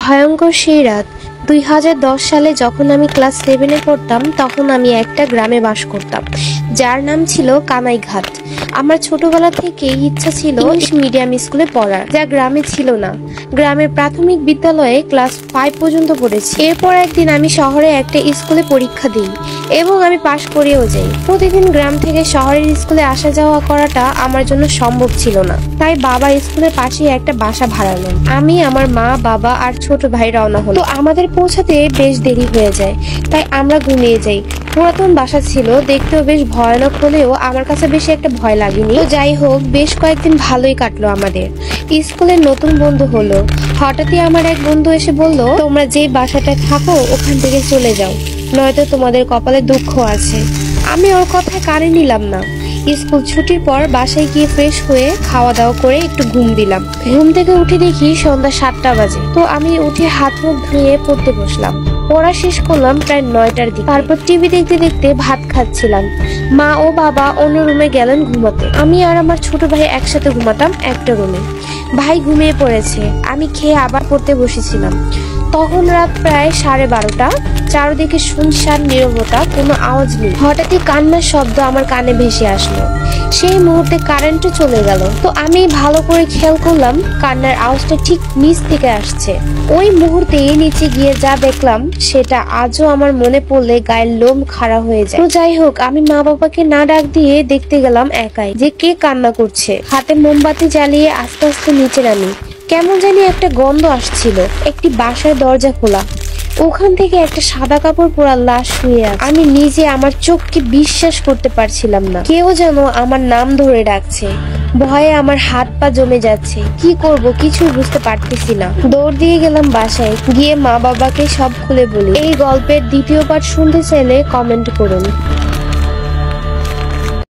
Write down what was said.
ভয়ঙ্কর সেই রাত 2010 সালে যখন আমি ক্লাস 7-এ পড়তাম, তখন আমি একটা গ্রামে বাস করতাম যার নাম ছিল কানাইঘাট। আমার ছোটবেলা থেকেই ইচ্ছা ছিল ইংলিশ মিডিয়াম স্কুলে পড়ার, যা গ্রামে ছিল না। গ্রামের প্রাথমিক বিদ্যালয়ে ক্লাস 5 পর্যন্ত পড়েছি। এরপর একদিন আমি শহরে একটা স্কুলে পরীক্ষা দিই এবং আমি পাশ করেও যাই। প্রতিদিন গ্রাম থেকে শহরের স্কুলে আসা যাওয়া করাটা আমার জন্য সম্ভব ছিল না, তাই বাবা স্কুলের পাশে একটা বাসা ভাড়ালেন। আমি, আমার মা, বাবা আর ছোট ভাই রওনা হলো। তো আমাদের পৌঁছাতে বেশ দেরি হয়ে যায়, তাই আমরা ঘুমিয়ে যাই। পুরাতন বাসা ছিল, দেখতেও বেশ ভয়ানক হলেও আমার কাছে বেশি একটা ভয় লাগেনি। তো যাই হোক, বেশ কয়েকদিন ভালোই কাটলো আমাদের। স্কুলের নতুন বন্ধু হলো। হঠাৎই আমার এক বন্ধু এসে বলল, তোমরা যে বাসাটায় থাকো ওখান থেকে চলে যাও, নয়তো তোমাদের কপালে দুঃখ আছে। আমি ওর কথায় কানে নিলাম না। স্কুল ছুটির পর বাসায় গিয়ে ফ্রেশ হয়ে খাওয়া দাওয়া করে একটু ঘুম দিলাম। ঘুম থেকে উঠে দেখি সন্ধ্যা 7টা বাজে। তো আমি উঠে হাত মুখ ধুয়ে পড়তে বসলাম। পড়া শেষ করলাম প্রায় 9টার দিকে। তারপর টিভি দেখতে দেখতে ভাত খাচ্ছিলাম। মা ও বাবা অন্য রুমে গেলেন ঘুমাতে। আমি আর আমার ছোট ভাই একসাথে ঘুমাতাম একটা রুমে। ভাই ঘুমিয়ে পড়েছে, আমি খেয়ে আবার পড়তে বসেছিলাম। তখন রাত প্রায় 12:30। চারদিকে শুনশান নীরবতা, কোনো আওয়াজ নেই। হঠাৎই কান্নার শব্দ আমার কানে ভেসে আসলো। সেই মুহূর্তে কারেন্টও চলে গেল। তো আমি ভালো করে খেয়াল করলাম, কান্নার আওয়াজটা ঠিক নিচ থেকে আসছে। ওই মুহূর্তে নিচে গিয়ে যা দেখলাম সেটা আজও আমার মনে পড়লে গায়ের লোম খাড়া হয়ে যায়। তো যাই হোক, আমি মা বাবাকে না ডাক দিয়ে দেখতে গেলাম একাই যে কে কান্না করছে। হাতে মোমবাতি জ্বালিয়ে আস্তে আস্তে নিচে নামি। কেমন জানি একটা গন্ধ আসছিল। একটি বাসার দরজা খোলা, ওখান থেকে একটা সাদা কাপড় পরা লাশ শুয়ে আছে। আমি নিজে আমার চোখকে বিশ্বাস করতে পারছিলাম না। কেউ যেন আমার নাম ধরে ডাকছে। ভয়ে আমার হাত পা জমে যাচ্ছে। কি করব কিছু বুঝতে পারতেছি না। দৌড় দিয়ে গেলাম বাসায়। গিয়ে মা বাবাকে সব খুলে বলি। এই গল্পের দ্বিতীয় পার্ট শুনতে চাইলে কমেন্ট করুন।